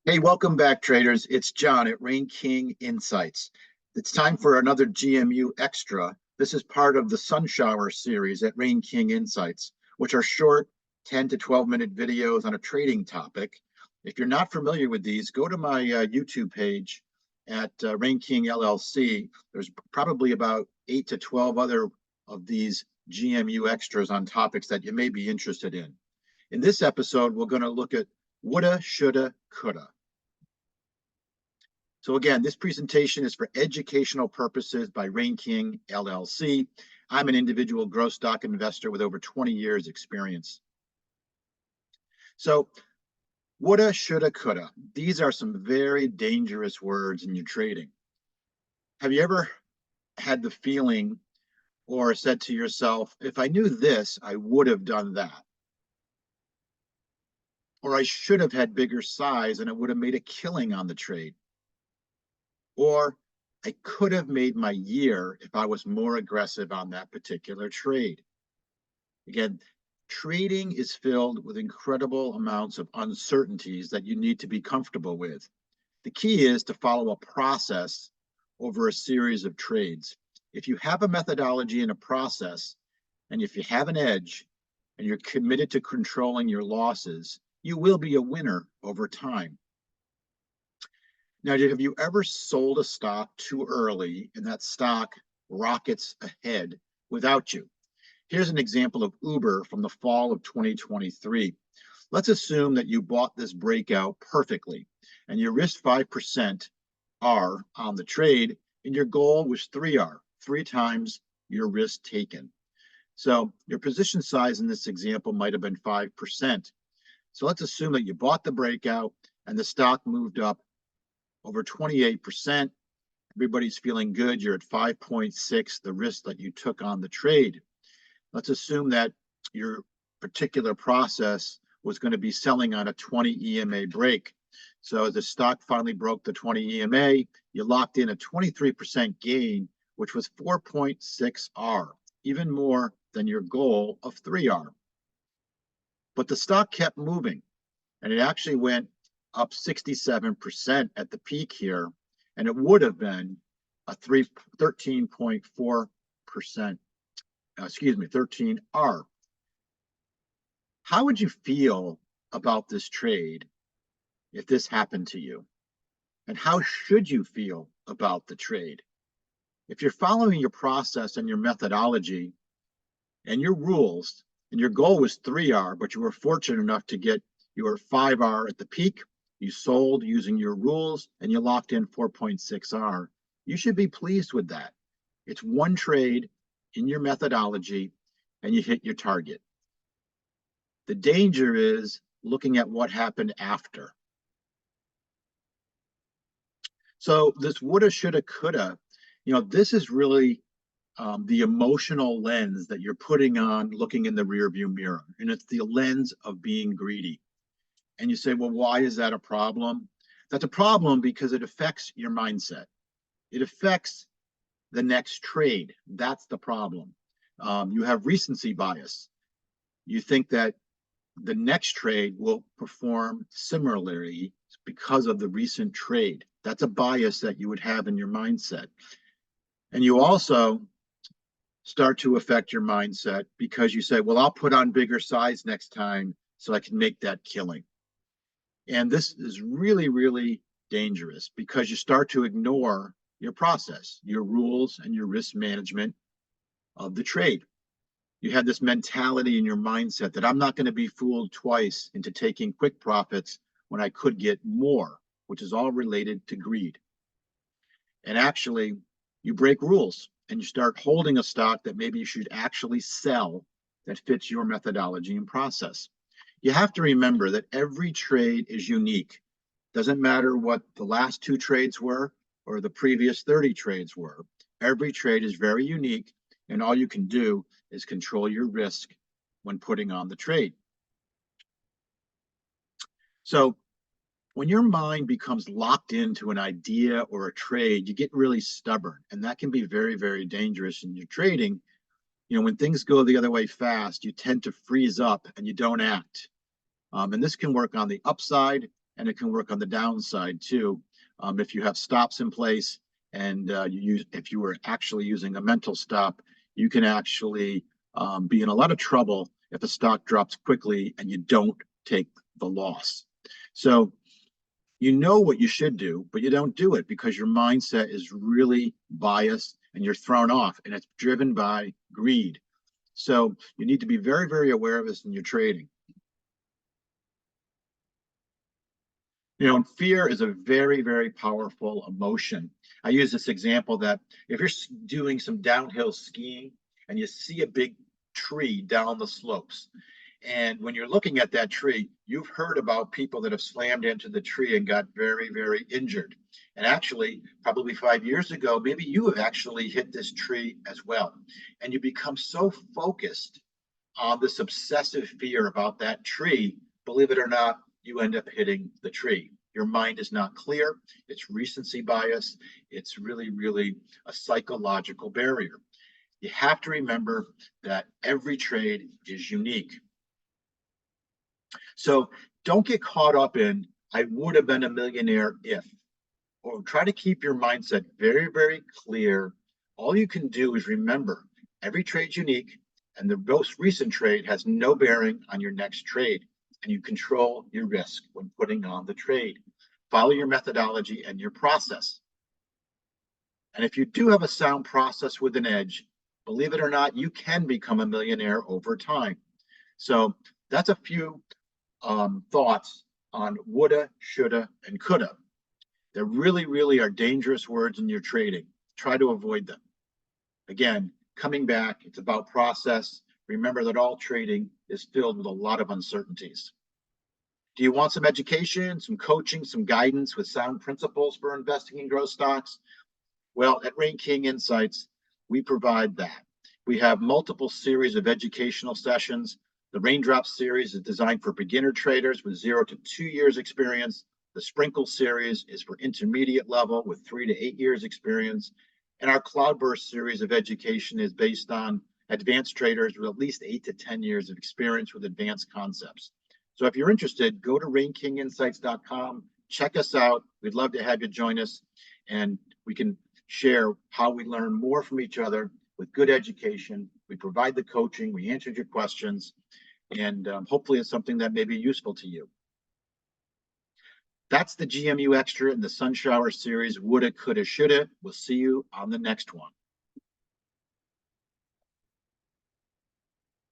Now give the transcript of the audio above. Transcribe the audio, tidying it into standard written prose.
Hey, welcome back, traders. It's John at Rain King Insights. It's time for another GMU Extra. This is part of the Sun Shower series at Rain King Insights, which are short 10 to 12-minute videos on a trading topic. If you're not familiar with these, go to my YouTube page at Rain King LLC. There's probably about 8 to 12 other of these GMU Extras on topics that you may be interested in. In this episode, we're going to look at woulda, shoulda, coulda. So again, this presentation is for educational purposes by Rain King LLC. I'm an individual growth stock investor with over 20 years experience. So woulda, shoulda, coulda. These are some very dangerous words in your trading. Have you ever had the feeling or said to yourself, if I knew this, I would have done that? Or I should have had bigger size and it would have made a killing on the trade. Or I could have made my year if I was more aggressive on that particular trade. Again, trading is filled with incredible amounts of uncertainties that you need to be comfortable with. The key is to follow a process over a series of trades. If you have a methodology and a process, and if you have an edge, and you're committed to controlling your losses, you will be a winner over time. Now, have you ever sold a stock too early and that stock rockets ahead without you? Here's an example of Uber from the fall of 2023. Let's assume that you bought this breakout perfectly and your risk 5% R on the trade and your goal was 3R, 3 times your risk taken. So your position size in this example might have been 5%. So let's assume that you bought the breakout and the stock moved up over 28%. Everybody's feeling good. You're at 5.6, the risk that you took on the trade. Let's assume that your particular process was going to be selling on a 20 EMA break. So as the stock finally broke the 20 EMA, you locked in a 23% gain, which was 4.6 R, even more than your goal of 3R. But the stock kept moving, and it actually went up 67% at the peak here, and it would have been a 13.4%, 13R. How would you feel about this trade if this happened to you? And how should you feel about the trade? If you're following your process and your methodology and your rules, and your goal was 3R, but you were fortunate enough to get your 5R at the peak, you sold using your rules, and you locked in 4.6R. You should be pleased with that. It's one trade in your methodology, and you hit your target. The danger is looking at what happened after. So this woulda, shoulda, coulda, this is really the emotional lens that you're putting on looking in the rearview mirror. And it's the lens of being greedy. And you say, well, why is that a problem? That's a problem because it affects your mindset. It affects the next trade. That's the problem. You have recency bias. You think that the next trade will perform similarly because of the recent trade. That's a bias that you would have in your mindset. And you also start to affect your mindset because you say, well, I'll put on bigger size next time so I can make that killing. And this is really, really dangerous because you start to ignore your process, your rules, and your risk management of the trade. You have this mentality in your mindset that I'm not going to be fooled twice into taking quick profits when I could get more, which is all related to greed. And actually, you break rules and you start holding a stock that maybe you should actually sell that fits your methodology and process. You have to remember that every trade is unique. Doesn't matter what the last 2 trades were or the previous 30 trades were. Every trade is very unique, and all you can do is control your risk when putting on the trade. So when your mind becomes locked into an idea or a trade, you get really stubborn, and that can be very, very dangerous in your trading. When things go the other way fast, you tend to freeze up and you don't act. And this can work on the upside and it can work on the downside too. If you have stops in place and if you were actually using a mental stop, you can actually be in a lot of trouble if the stock drops quickly and you don't take the loss. So you know what you should do, but you don't do it because your mindset is really biased and you're thrown off, and it's driven by greed. So you need to be very, very aware of this in your trading. You know, and fear is a very, very powerful emotion. I use this example that if you're doing some downhill skiing and you see a big tree down the slopes, and when you're looking at that tree, you've heard about people that have slammed into the tree and got very, very injured. And actually, probably 5 years ago, maybe you have actually hit this tree as well. And you become so focused on this obsessive fear about that tree, believe it or not, you end up hitting the tree. Your mind is not clear. It's recency bias. It's really, really a psychological barrier. You have to remember that every trade is unique. So don't get caught up in, I would have been a millionaire if, or try to keep your mindset very, very clear. All you can do is remember every trade's unique, and the most recent trade has no bearing on your next trade, and you control your risk when putting on the trade. Follow your methodology and your process. And if you do have a sound process with an edge, believe it or not, you can become a millionaire over time. So that's a few thoughts on woulda, shoulda, and coulda. They really, really are dangerous words in your trading. Try to avoid them. Again, coming back, it's about process. Remember that all trading is filled with a lot of uncertainties. Do you want some education, some coaching, some guidance with sound principles for investing in growth stocks? Well, at Rain King Insights, we provide that. We have multiple series of educational sessions. The Raindrop series is designed for beginner traders with 0 to 2 years experience. The Sprinkle series is for intermediate level with 3 to 8 years experience. And our Cloudburst series of education is based on advanced traders with at least 8 to 10 years of experience with advanced concepts. So if you're interested, go to rainkinginsights.com, check us out. We'd love to have you join us, and we can share how we learn more from each other with good education. We provide the coaching, we answered your questions, and hopefully it's something that may be useful to you. That's the GMU Extra in the Sun Shower series, Woulda, Coulda, Shoulda. We'll see you on the next one.